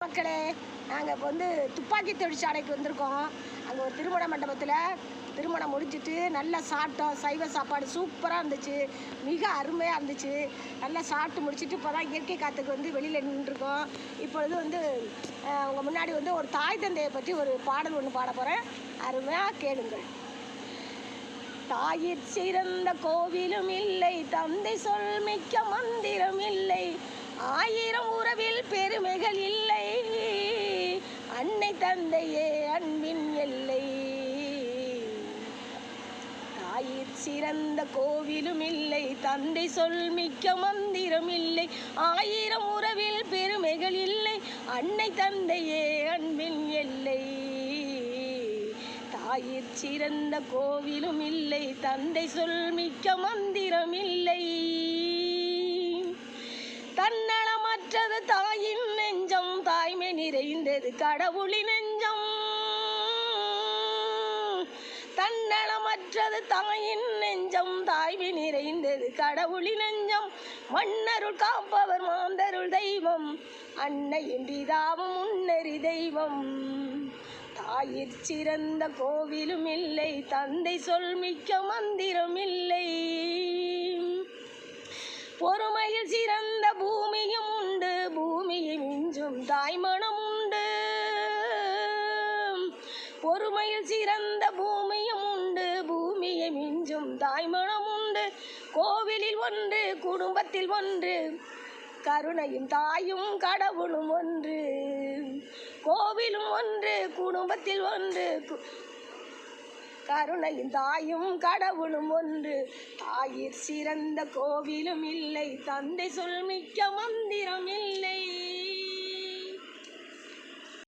மக்களே, நாங்கள் இப்போ வந்து துப்பாக்கி தொழிற்சாலைக்கு வந்திருக்கோம். அங்கே ஒரு திருமண மண்டபத்தில் திருமணம் முடிஞ்சிட்டு நல்லா சாப்பிட்டோம். சைவ சாப்பாடு சூப்பராக இருந்துச்சு, மிக அருமையாக இருந்துச்சு. நல்லா சாப்பிட்டு முடிச்சுட்டு இப்போ தான் இயற்கை காற்றுக்கு வந்து வெளியில் நின்றுருக்கோம். இப்பொழுது வந்து உங்கள் முன்னாடி வந்து ஒரு தாய் தந்தையை பற்றி ஒரு பாடல் ஒன்று பாட போகிறேன், அருமையாக கேளுங்கள். தாயிற் சிறந்த கோவிலும் இல்லை, தந்தை சொல் மிக்க மந்திரம் இல்லை, ஆயிரம் உறவில் பெருமைகள் இல்லை, அன்னை தந்தையே அன்பின் எல்லை. தாயிற் சிறந்த கோவிலும் இல்லை, தந்தை சொல் மிக்க மந்திரம் இல்லை, ஆயிரம் உறவில் பெருமைகள் இல்லை, அன்னை தந்தையே அன்பின் எல்லை. தாயிற் சிறந்த கோவிலும் இல்லை, தந்தை சொல் மிக்க மந்திரம் இல்லை. தன்னலமற்றது தாயின் நெஞ்சம், தாய்மை நிறைந்தது கடவுளின் நெஞ்சம். தன்னலமற்றது தாயின் நெஞ்சம், தாய்மை நிறைந்தது கடவுளின் நெஞ்சம். மன்னருள் காப்பவர் மாந்தருள் தெய்வம், அன்னையும் பிதாவும் முன்னறி தெய்வம். தாயிற் சிறந்த கோவிலும் இல்லை, தந்தை சொல் மிக்க மந்திரம் இல்லை. பொறுமையில் சிறந்த பூமியும் உண்டு, பூமியை மிஞ்சும் தாய்மணம் உண்டு. பொறுமையில் சிறந்த பூமியும் உண்டு, பூமியை மிஞ்சும் தாய்மணம் உண்டு. கோவிலில் ஒன்று, குடும்பத்தில் ஒன்று, கருணையும் தாயும் கடவுளும் ஒன்று. கோவிலும் ஒன்று, குடும்பத்தில் ஒன்று, கருணையும் தாயும் கடவுளும் ஒன்று. தாயிற் சிறந்த கோவிலும் இல்லை, தந்தை சொல் மிக்க மந்திரம் இல்லை.